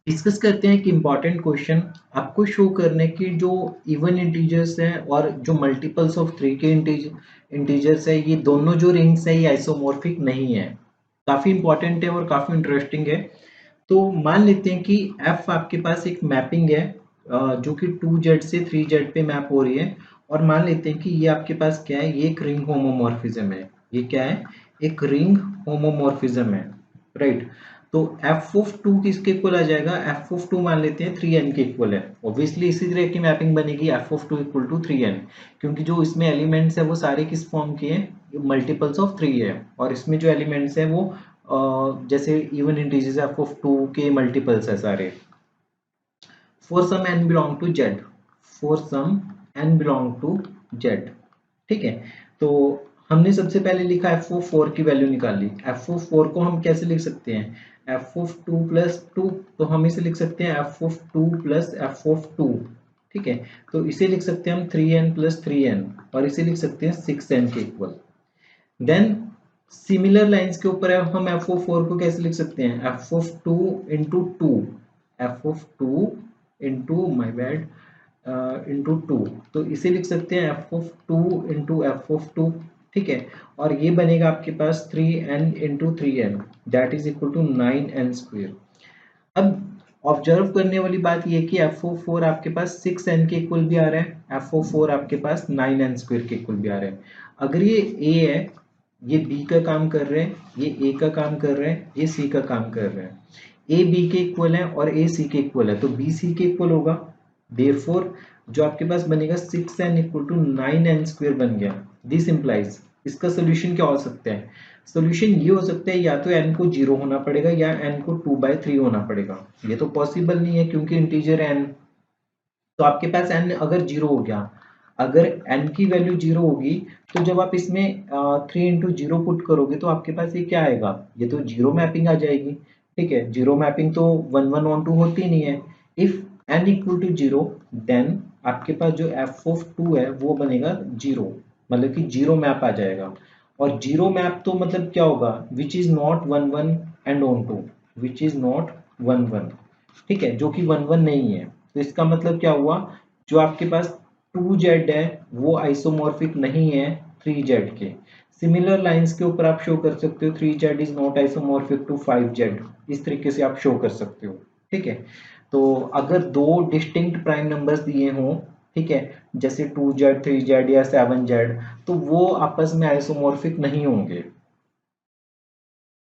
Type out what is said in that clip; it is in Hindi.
डिस्कस करते हैं एक इम्पॉर्टेंट क्वेश्चन। आपको शो करने की जो इवन इंटीजर्स हैं और जो मल्टीपल्स ऑफ 3 के इंटीजर्स है, ये दोनों जो रिंग्स है ये आइसोमॉर्फिक नहीं है। काफी इंपॉर्टेंट है और काफी इंटरेस्टिंग है। तो मान लेते हैं कि f आपके पास एक मैपिंग है जो कि 2z से 3z पे मैप हो रही है। और मान लेते हैं कि ये आपके पास क्या है, ये एक रिंग होमोमॉर्फिज्म है। ये क्या है, एक रिंग होमोमॉर्फिज्म है, राइट। तो एफ ऑफ टू किसके इक्वल आ जाएगा, एफ ऑफ टू मान लेते हैं 3n के इक्वल है। ऑब्वियसली इसी तरह की मैपिंग बनेगी F of two equal to 3n, क्योंकि जो इसमें एलिमेंट्स है वो सारे किस फॉर्म के हैं, मल्टीपल्स ऑफ 3 है। और इसमें जो एलिमेंट्स है वो जैसे even integers F of two के मल्टीपल्स है सारे। For some n belong to z, for some n belong to z, ठीक है। तो हमने सबसे पहले लिखा एफ ओ फोर की वैल्यू निकाली। एफ ओ फोर को हम कैसे लिख सकते हैं, F of two plus two, तो हम इसे लिख सकते हैं F of two plus F of two, ठीक है। तो इसे लिख सकते हैं हम 3n प्लस 3n, और इसे लिख सकते हैं 6n के इक्वल। देन सिमिलर लाइंस के ऊपर हम एफ ओ फोर को कैसे लिख सकते हैं, F of two into two, F of two into my bad into two, तो इसे लिख सकते हैं F of two into F of two, ठीक है। और ये बनेगा आपके पास 3n into 3n, that is equal to 9n square. अब ऑब्जर्व करने वाली बात ये कि एफ ओ फोर आपके पास 6n के इक्वल भी आ रहा है, एफ ओ फोर आपके पास 9n स्क्वेयर के इक्वल भी आ रहा है। अगर ये a है, ये b का काम कर रहे हैं, ये a का काम कर रहे हैं, ये c का काम कर रहे हैं। a b के इक्वल है और a c के इक्वल है, तो b c के इक्वल होगा। देयरफॉर जो आपके पास बनेगा 6n equal to 9n square बन गया। दिस इंप्लाइज, इसका सोल्यूशन क्या हो सकता है, सोल्यूशन ये हो सकता है या तो n को 0 होना पड़ेगा या n को 2/3 होना पड़ेगा। ये तो पॉसिबल नहीं है क्योंकि इंटीजर है n। तो आपके पास n अगर 0 हो गया, अगर n की वैल्यू 0 होगी, तो जब आप इसमें 3 इंटू जीरो पुट करोगे तो आपके पास ये क्या आएगा, ये तो जीरो मैपिंग आ जाएगी, ठीक है। जीरो मैपिंग तो 1 1 ऑन 2 होती नहीं है। If n equal to 0, then आपके पास जो f ऑफ 2 है वो बनेगा 0, मतलब कि जीरो मैप आ जाएगा। और जीरो मैप तो मतलब क्या होगा, which is not 1 1 and on 2, which is not 1 1, ठीक है, जो कि 1 1 नहीं है। तो इसका मतलब क्या हुआ, जो आपके पास 2z है वो आइसोमॉर्फिक नहीं है 3z के। सिमिलर लाइंस के ऊपर आप शो कर सकते हो 3z is not isomorphic to 5z, इस तरीके से आप शो कर सकते हो, ठीक है। तो अगर दो डिस्टिंक्ट प्राइम नंबर्स दिए हों, ठीक है, जैसे 2z 3z या 7z, तो वो आपस में आइसोमॉर्फिक नहीं होंगे।